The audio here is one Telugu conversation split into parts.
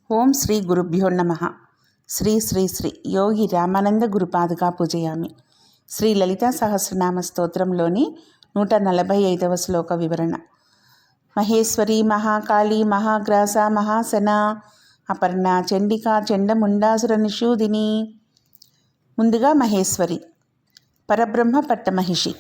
ఓం శ్రీ గురుభ్యో నమః. శ్రీ శ్రీ శ్రీ యోగి రామానంద గురుపాదుకా పూజయామి. శ్రీ లలితా సహస్రనామ స్తోత్రంలోని 145వ శ్లోక వివరణ. మహేశ్వరి మహాకాళీ మహాగ్రాస మహాసన అపర్ణ చండికా చండముండాసుర నిషూదిని. ముందుగా మహేశ్వరి, పరబ్రహ్మ పట్టమహిషి.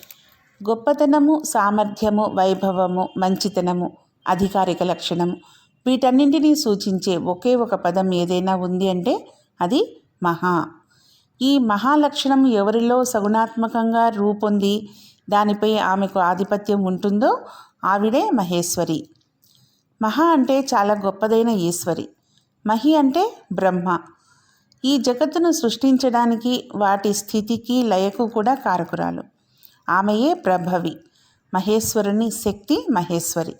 గొప్పతనము, సామర్థ్యము, వైభవము, మంచితనము, అధికారిక లక్షణము, వీటన్నింటినీ సూచించే ఒకే ఒక పదం ఏదైనా ఉంది అంటే అది మహా. ఈ మహాలక్షణం ఎవరిలో సగుణాత్మకంగా రూపొంది దానిపై ఆమెకు ఆధిపత్యం ఉంటుందో ఆవిడే మహేశ్వరి. మహా అంటే చాలా గొప్పదైన ఈశ్వరి. మహి అంటే బ్రహ్మ. ఈ జగత్తును సృష్టించడానికి, వాటి స్థితికి లయకు కూడా కారకురాలు. ఆమెయే ప్రభవి. మహేశ్వరుని శక్తి మహేశ్వరి.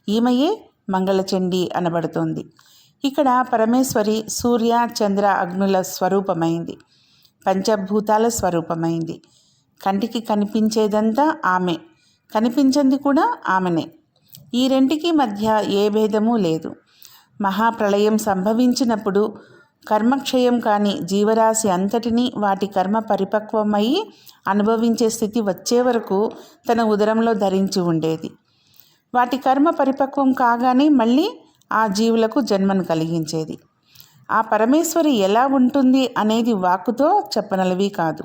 ఈమెయే మంగళచండి అనబడుతోంది. ఇక్కడ పరమేశ్వరి సూర్య చంద్ర అగ్నుల స్వరూపమైంది, పంచభూతాల స్వరూపమైంది. కంటికి కనిపించేదంతా ఆమె, కనిపించింది కూడా ఆమెనే. ఈ రెంటికి మధ్య ఏ భేదమూ లేదు. మహాప్రళయం సంభవించినప్పుడు కర్మక్షయం కాని జీవరాశి అంతటినీ వాటి కర్మ పరిపక్వమయ్యి అనుభవించే స్థితి వచ్చే వరకు తన ఉదరంలో ధరించి ఉండేది. వాటి కర్మ పరిపక్వం కాగానే మళ్ళీ ఆ జీవులకు జన్మను కలిగించేది. ఆ పరమేశ్వరి ఎలా ఉంటుంది అనేది వాక్కుతో చెప్పనలవి కాదు,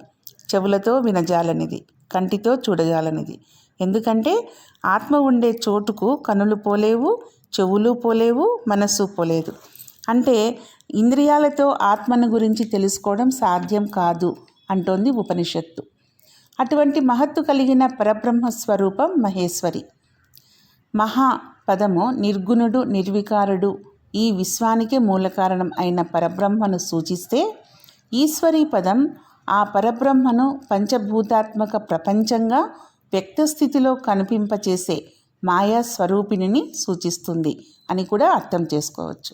చెవులతో వినజాలనిది, కంటితో చూడజాలనిది. ఎందుకంటే ఆత్మ ఉండే చోటుకు కనులు పోలేవు, చెవులు పోలేవు, మనస్సు పోలేదు. అంటే ఇంద్రియాలతో ఆత్మను గురించి తెలుసుకోవడం సాధ్యం కాదు అంటోంది ఉపనిషత్తు. అటువంటి మహత్తు కలిగిన పరబ్రహ్మ స్వరూపం మహేశ్వరి. మహా పదము నిర్గుణుడు, నిర్వికారుడు, ఈ విశ్వానికే మూలకారణం అయిన పరబ్రహ్మను సూచిస్తే, ఈశ్వరీ పదం ఆ పరబ్రహ్మను పంచభూతాత్మక ప్రపంచంగా వ్యక్తస్థితిలో కనిపింపచేసే మాయా స్వరూపిణిని సూచిస్తుంది అని కూడా అర్థం చేసుకోవచ్చు.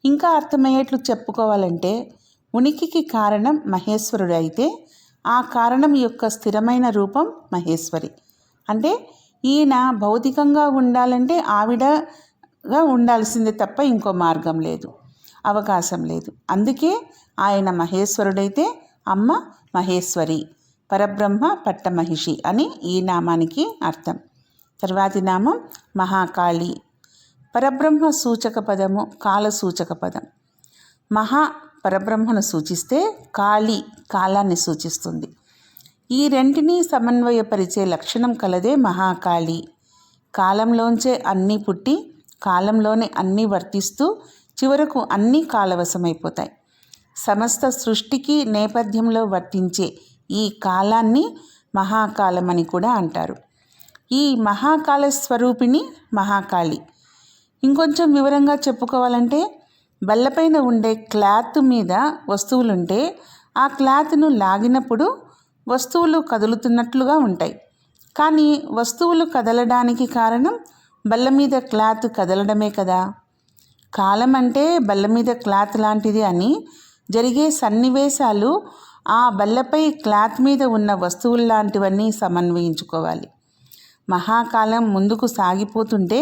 ఇంకా అర్థమయ్యేట్లు చెప్పుకోవాలంటే, ఉనికికి కారణం మహేశ్వరుడు అయితే ఆ కారణం యొక్క స్థిరమైన రూపం మహేశ్వరి. అంటే ఈయన భౌతికంగా ఉండాలంటే ఆవిడగా ఉండాల్సిందే తప్ప ఇంకో మార్గం లేదు, అవకాశం లేదు. అందుకే ఆయన మహేశ్వరుడైతే అమ్మ మహేశ్వరి, పరబ్రహ్మ పట్టమహిషి అని ఈ నామానికి అర్థం. తర్వాతి నామం మహాకాళి. పరబ్రహ్మ సూచక పదము, కాల సూచక పదం. మహా పరబ్రహ్మను సూచిస్తే కాళి కాలాన్ని సూచిస్తుంది. ఈ రెంటినీ సమన్వయపరిచే లక్షణం కలదే మహాకాళి. కాలంలోంచే అన్నీ పుట్టి కాలంలోనే అన్నీ వర్తిస్తూ చివరకు అన్నీ కాలవశమైపోతాయి. సమస్త సృష్టికి నేపథ్యంలో వర్తించే ఈ కాలాన్ని మహాకాలమని కూడా అంటారు. ఈ మహాకాల స్వరూపిణి మహాకాళి. ఇంకొంచెం వివరంగా చెప్పుకోవాలంటే, బల్లపైన ఉండే క్లాత్ మీద వస్తువులుంటే ఆ క్లాత్ను లాగినప్పుడు వస్తువులు కదులుతున్నట్లుగా ఉంటాయి. కానీ వస్తువులు కదలడానికి కారణం బల్ల మీద క్లాత్ కదలడమే కదా. కాలం అంటే బల్ల మీద క్లాత్ లాంటిది అని జరిగే సన్నివేశాలు ఆ బల్లపై క్లాత్ మీద ఉన్న వస్తువుల్లాంటివన్నీ సమన్వయించుకోవాలి. మహాకాలం ముందుకు సాగిపోతుంటే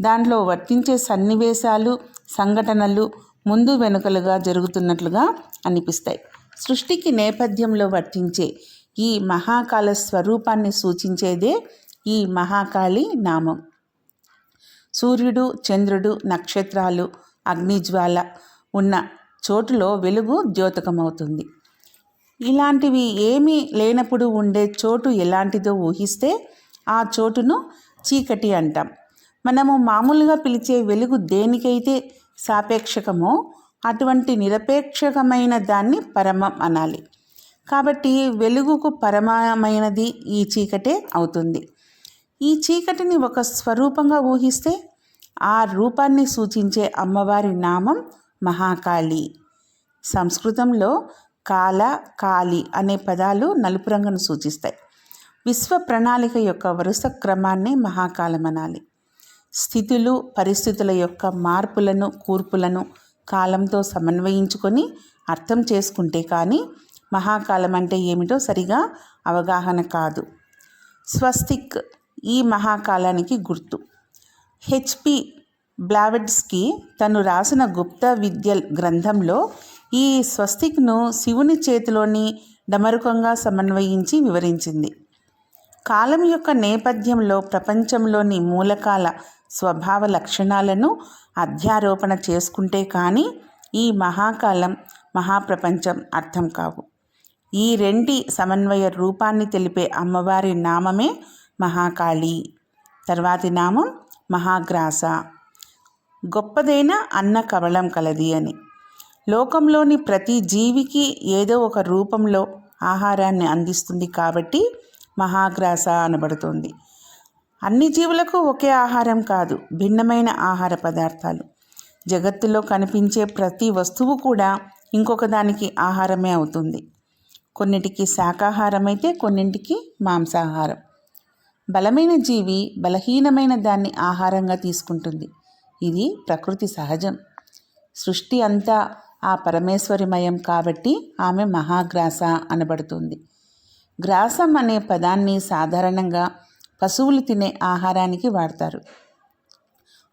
దాంట్లో వర్తించే సన్నివేశాలు, సంఘటనలు ముందు వెనుకలుగా జరుగుతున్నట్లుగా అనిపిస్తాయి. సృష్టికి నేపథ్యంలో వర్తించే ఈ మహాకాల స్వరూపాన్ని సూచించేదే ఈ మహాకాళి నామం. సూర్యుడు, చంద్రుడు, నక్షత్రాలు, అగ్నిజ్వాల ఉన్న చోటులో వెలుగు ద్యోతకమవుతుంది. ఇలాంటివి ఏమీ లేనప్పుడు ఉండే చోటు ఎలాంటిదో ఊహిస్తే ఆ చోటును చీకటి అంటాం. మనము మామూలుగా పిలిచే వెలుగు దేనికైతే సాపేక్షకమో అటువంటి నిరపేక్షకమైన దాన్ని పరమం అనాలి. కాబట్టి వెలుగుకు పరమమైనది ఈ చీకటే అవుతుంది. ఈ చీకటిని ఒక స్వరూపంగా ఊహిస్తే ఆ రూపాన్ని సూచించే అమ్మవారి నామం మహాకాళి. సంస్కృతంలో కాల, కాళి అనే పదాలు నలుపు రంగును సూచిస్తాయి. విశ్వ ప్రణాళిక యొక్క వరుస క్రమాన్ని మహాకాలమనాలి. స్థితులు, పరిస్థితుల యొక్క మార్పులను, కూర్పులను కాలంతో సమన్వయించుకొని అర్థం చేసుకుంటే కానీ మహాకాలం అంటే ఏమిటో సరిగా అవగాహన కాదు. స్వస్తిక్ ఈ మహాకాలానికి గుర్తు. HP బ్లావెట్స్కీ తను రాసిన గుప్త విద్య గ్రంథంలో ఈ స్వస్తిక్ను శివుని చేతిలోని డమరుకంగా సమన్వయించి వివరించింది. కాలం యొక్క నేపథ్యంలో ప్రపంచంలోని మూలకాల స్వభావ లక్షణాలను అధ్యారోపణ చేసుకుంటే కానీ ఈ మహాకాలం, మహాప్రపంచం అర్థం కావు. ఈ రెంటి సమన్వయ రూపాన్ని తెలిపే అమ్మవారి నామమే మహాకాళి. తర్వాతి నామం మహాగ్రాస. గొప్పదైన అన్న కవళం కలది అని. లోకంలోని ప్రతి జీవికి ఏదో ఒక రూపంలో ఆహారాన్ని అందిస్తుంది కాబట్టి మహాగ్రాస అనబడుతుంది. అన్ని జీవులకు ఒకే ఆహారం కాదు, భిన్నమైన ఆహార పదార్థాలు. జగత్తులో కనిపించే ప్రతి వస్తువు కూడా ఇంకొక దానికి ఆహారమే అవుతుంది. కొన్నిటికి శాకాహారం అయితే కొన్నింటికి మాంసాహారం. బలమైన జీవి బలహీనమైన దాన్ని ఆహారంగా తీసుకుంటుంది. ఇది ప్రకృతి సహజం. సృష్టి అంతా ఆ పరమేశ్వరిమయం కాబట్టి ఆమె మహాగ్రాస అనబడుతుంది. గ్రాసం అనే పదాన్ని సాధారణంగా పశువులు తినే ఆహారానికి వాడతారు.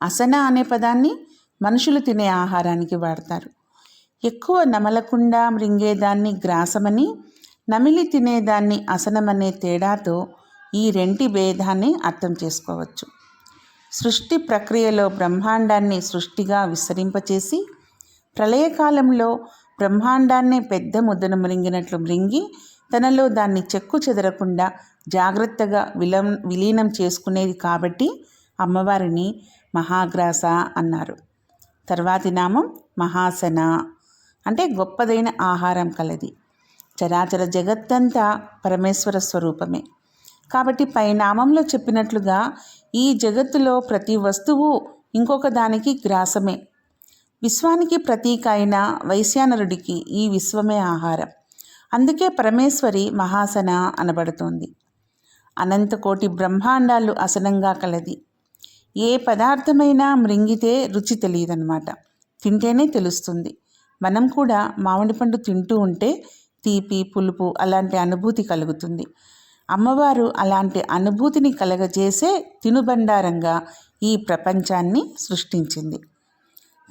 అసన అనే పదాన్ని మనుషులు తినే ఆహారానికి వాడతారు. ఎక్కువ నమలకుండా మృంగేదాన్ని గ్రాసమని, నమిలి తినేదాన్ని అసనమనే తేడాతో ఈ రెంటి భేదాన్ని అర్థం చేసుకోవచ్చు. సృష్టి ప్రక్రియలో బ్రహ్మాండాన్ని సృష్టిగా విస్తరింపచేసి ప్రళయకాలంలో బ్రహ్మాండాన్నే పెద్ద ముద్దను మృంగినట్లు మృంగి తనలో దాన్ని చెక్కు చెదరకుండా జాగ్రత్తగా విలీనం చేసుకునేది కాబట్టి అమ్మవారిని మహాగ్రాస అన్నారు. తర్వాతి నామం మహాసన, అంటే గొప్పదైన ఆహారం కలది. చరాచర జగత్తంతా పరమేశ్వర స్వరూపమే కాబట్టి పై నామంలో చెప్పినట్లుగా ఈ జగత్తులో ప్రతి వస్తువు ఇంకొక దానికి గ్రాసమే. విశ్వానికి ప్రతీక అయిన వైశ్యానరుడికి ఈ విశ్వమే ఆహారం. అందుకే పరమేశ్వరి మహాసన అనబడుతోంది. అనంతకోటి బ్రహ్మాండాలు అసనంగా కలది. ఏ పదార్థమైనా మృంగితే రుచి తెలియదన్నమాట, తింటేనే తెలుస్తుంది. మనం కూడా మామిడి పండు తింటూ ఉంటే తీపి, పులుపు అలాంటి అనుభూతి కలుగుతుంది. అమ్మవారు అలాంటి అనుభూతిని కలగజేసే తినుబండారంగా ఈ ప్రపంచాన్ని సృష్టించింది.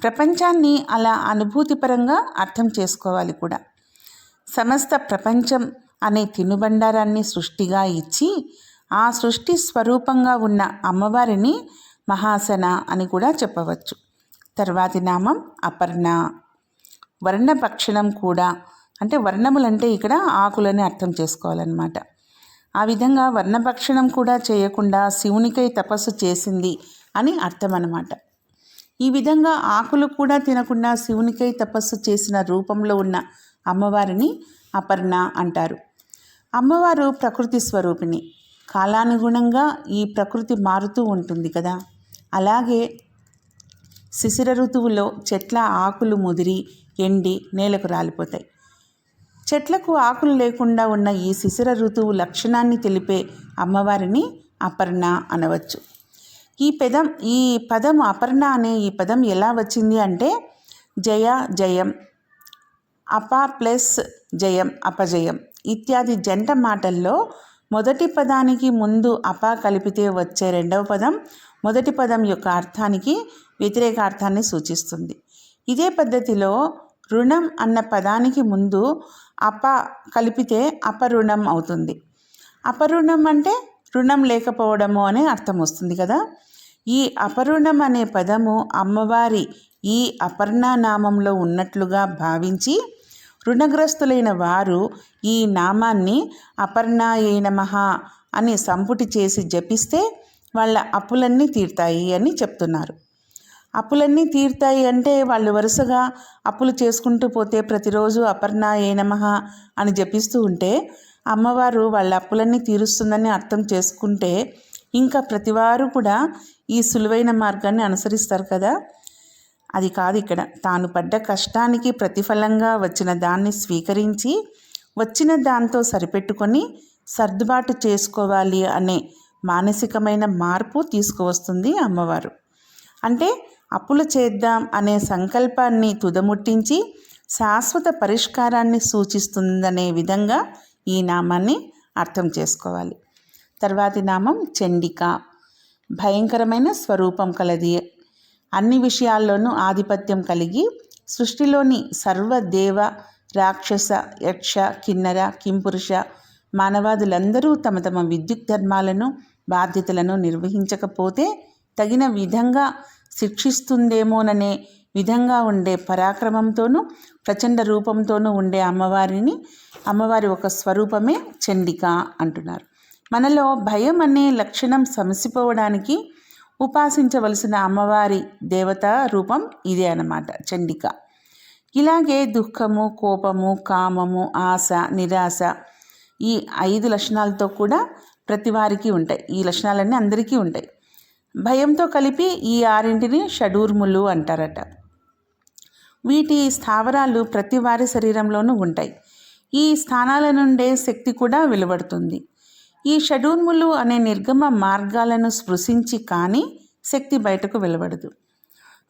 ప్రపంచాన్ని అలా అనుభూతిపరంగా అర్థం చేసుకోవాలి కూడా. సమస్త ప్రపంచం అనే తినుబండారాన్ని సృష్టిగా ఇచ్చి ఆ సృష్టి స్వరూపంగా ఉన్న అమ్మవారిని మహాసన అని కూడా చెప్పవచ్చు. తర్వాతి నామం అపర్ణ. వర్ణభక్షణం కూడా, అంటే వర్ణములంటే ఇక్కడ ఆకులని అర్థం చేసుకోవాలన్నమాట. ఆ విధంగా వర్ణభక్షణం కూడా చేయకుండా శివునికై తపస్సు చేసింది అని అర్థం అన్నమాట. ఈ విధంగా ఆకులు కూడా తినకుండా శివునికై తపస్సు చేసిన రూపంలో ఉన్న అమ్మవారిని అపర్ణ అంటారు. అమ్మవారు ప్రకృతి స్వరూపిణి. కాలానుగుణంగా ఈ ప్రకృతి మారుతూ ఉంటుంది కదా. అలాగే శిశిర ఋతువులో చెట్ల ఆకులు ముదిరి ఎండి నేలకు రాలిపోతాయి. చెట్లకు ఆకులు లేకుండా ఉన్న ఈ శిశిర ఋతువు లక్షణాన్ని తెలిపే అమ్మవారిని అపర్ణ అనవచ్చు. ఈ పదం అపర్ణ అనే ఈ పదం ఎలా వచ్చింది అంటే జయ, జయం, అప ప్లస్ జయం, అపజయం ఇత్యాది జంట మాటల్లో మొదటి పదానికి ముందు అప కలిపితే వచ్చే రెండవ పదం మొదటి పదం యొక్క అర్థానికి వ్యతిరేక అర్థాన్ని సూచిస్తుంది. ఇదే పద్ధతిలో రుణం అన్న పదానికి ముందు అప కలిపితే అపరుణం అవుతుంది. అపరుణం అంటే రుణం లేకపోవడము అనే అర్థం వస్తుంది కదా. ఈ అపరుణం అనే పదము అమ్మవారి ఈ అపర్ణ నామంలో ఉన్నట్లుగా భావించి రుణగ్రస్తులైన వారు ఈ నామాన్ని అపర్ణాయై నమః అని సంపుటి చేసి జపిస్తే వాళ్ళ అప్పులన్నీ తీరుతాయి అని చెప్తున్నారు. అప్పులన్నీ తీరుతాయి అంటే వాళ్ళు వరుసగా అప్పులు చేసుకుంటూ పోతే ప్రతిరోజు అపర్ణాయై నమః అని జపిస్తూ ఉంటే అమ్మవారు వాళ్ళ అప్పులన్నీ తీరుస్తుందని అర్థం చేసుకుంటే ఇంకా ప్రతివారు కూడా ఈ సులువైన మార్గాన్ని అనుసరిస్తారు కదా. అది కాదు ఇక్కడ. తాను పడ్డ కష్టానికి ప్రతిఫలంగా వచ్చిన దాన్ని స్వీకరించి వచ్చిన దాంతో సరిపెట్టుకొని సర్దుబాటు చేసుకోవాలి అనే మానసికమైన మార్పు తీసుకువస్తుంది అమ్మవారు. అంటే అప్పులు చేద్దాం అనే సంకల్పాన్ని తుదముట్టించి శాశ్వత పరిష్కారాన్ని సూచిస్తుందనే విధంగా ఈ నామాన్ని అర్థం చేసుకోవాలి. తర్వాతి నామం చండిక. భయంకరమైన స్వరూపం కలది. అన్ని విషయాల్లోనూ ఆధిపత్యం కలిగి సృష్టిలోని సర్వదేవ రాక్షస యక్ష కిన్నర కింపురుష మానవాదులందరూ తమ తమ విద్యుత్ ధర్మాలను బాధ్యతలను నిర్వహించకపోతే తగిన విధంగా శిక్షిస్తుందేమోననే విధంగా ఉండే పరాక్రమంతోనూ ప్రచండ రూపంతోనూ ఉండే అమ్మవారి ఒక స్వరూపమే చండిక అంటున్నారు. మనలో భయం అనే లక్షణం సమసిపోవడానికి ఉపాసించవలసిన అమ్మవారి దేవతా రూపం ఇదే అన్నమాట, చండిక. ఇలాగే దుఃఖము, కోపము, కామము, ఆశ, నిరాశ ఈ 5 లక్షణాలతో కూడా ప్రతి వారికి ఉంటాయి. ఈ లక్షణాలన్నీ అందరికీ ఉంటాయి. భయంతో కలిపి ఈ 6 షడూర్ములు అంటారట. వీటి స్థావరాలు ప్రతి వారి శరీరంలోనూ ఉంటాయి. ఈ స్థానాల నుండే శక్తి కూడా వెలువడుతుంది. ఈ షడూర్ములు అనే నిర్గమ మార్గాలను స్పృశించి కానీ శక్తి బయటకు వెలువడదు.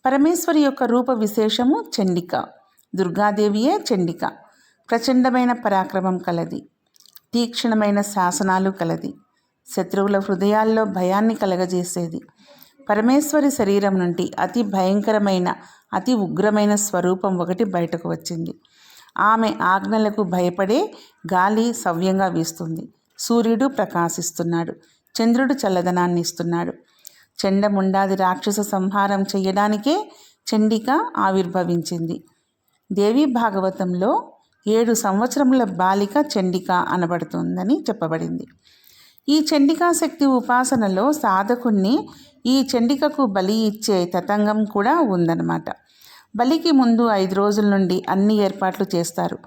పరమేశ్వరి యొక్క రూప విశేషము చండిక. దుర్గాదేవియే చండిక. ప్రచండమైన పరాక్రమం కలది, తీక్షణమైన శాసనాలు కలది, శత్రువుల హృదయాల్లో భయాన్ని కలగజేసేది. పరమేశ్వరి శరీరం నుండి అతి భయంకరమైన అతి ఉగ్రమైన స్వరూపం ఒకటి బయటకు వచ్చింది. ఆమె ఆజ్ఞలకు భయపడే గాలి సవ్యంగా వీస్తుంది. సూర్యుడు ప్రకాశిస్తున్నాడు, చంద్రుడు చల్లదనాన్ని ఇస్తున్నాడు. చండముండాది రాక్షస సంహారం చేయడానికే చండిక ఆవిర్భవించింది. దేవీ భాగవతంలో 7 సంవత్సరముల బాలిక చండిక అనబడుతుందని చెప్పబడింది. ఈ చండికా శక్తి ఉపాసనలో సాధకుణ్ణి ఈ చండికకు బలి ఇచ్చే తతంగం కూడా ఉందన్నమాట. బలికి ముందు 5 రోజుల నుండి అన్ని ఏర్పాట్లు చేస్తారు.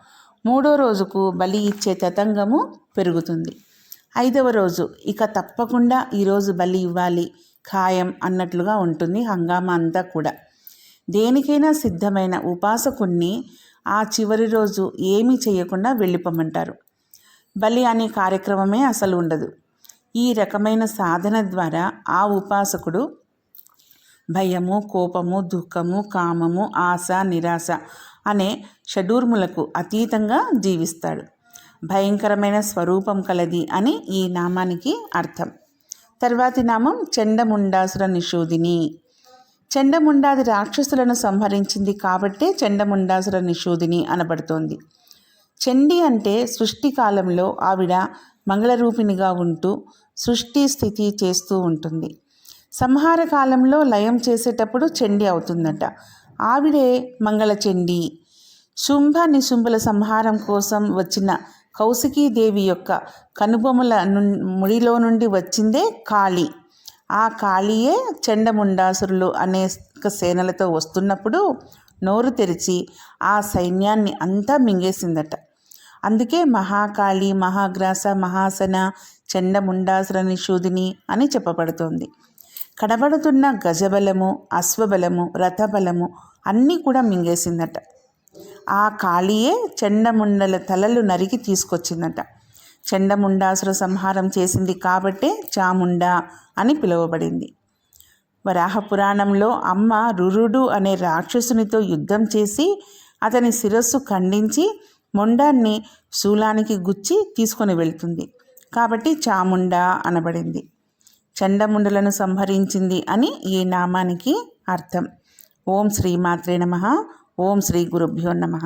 3వ రోజుకు బలి ఇచ్చే తతంగము పెరుగుతుంది. 5వ రోజు ఇక తప్పకుండా ఈరోజు బలి ఇవ్వాలి ఖాయం అన్నట్లుగా ఉంటుంది హంగామా అంతా కూడా. దేనికైనా సిద్ధమైన ఉపాసకుణ్ణి ఆ చివరి రోజు ఏమీ చేయకుండా వెళ్ళిపోమంటారు. బలి అనే కార్యక్రమమే అసలు ఉండదు. ఈ రకమైన సాధన ద్వారా ఆ ఉపాసకుడు భయము, కోపము, దుఃఖము, కామము, ఆశ, నిరాశ అనే షడూర్ములకు అతీతంగా జీవిస్తాడు. భయంకరమైన స్వరూపం కలది అని ఈ నామానికి అర్థం. తర్వాతి నామం చండముండాసుర నిషూదిని. చండముండాది రాక్షసులను సంహరించింది కాబట్టే చండముండాసుర నిషూదిని అనబడుతోంది. చండి అంటే సృష్టి కాలంలో ఆవిడ మంగళరూపిణిగా ఉంటూ సృష్టి స్థితి చేస్తూ ఉంటుంది. సంహార కాలంలో లయం చేసేటప్పుడు చండి అవుతుందట. ఆవిడే మంగళచండి. శుంభ నిశుంభుల సంహారం కోసం వచ్చిన కౌశికీదేవి యొక్క కనుబొమ్మల ముడిలో నుండి వచ్చిందే కాళీ. ఆ కాళీయే చండముండాసురులు అనేక సేనలతో వస్తున్నప్పుడు నోరు తెరిచి ఆ సైన్యాన్ని అంతా మింగేసిందట. అందుకే మహాకాళి, మహాగ్రాస, మహాసన, చండముండాసుర నిషూదిని అని చెప్పబడుతోంది. కనబడుతున్న గజబలము, అశ్వబలము, రథబలము అన్నీ కూడా మింగేసిందట. ఆ కాళీయే చండముండల తలలు నరికి తీసుకొచ్చిందట. చండముండాసుర సంహారం చేసింది కాబట్టే చాముండా అని పిలువబడింది. వరాహ పురాణంలో అమ్మ రురుడు అనే రాక్షసునితో యుద్ధం చేసి అతని శిరస్సు ఖండించి మొండాన్ని శూలానికి గుచ్చి తీసుకొని వెళ్తుంది కాబట్టి చాముండా అనబడింది. చండముండలను సంహరించింది అని ఈ నామానికి అర్థం. ఓం శ్రీమాత్రే నమః. ఓం శ్రీ గురుభ్యో నమః.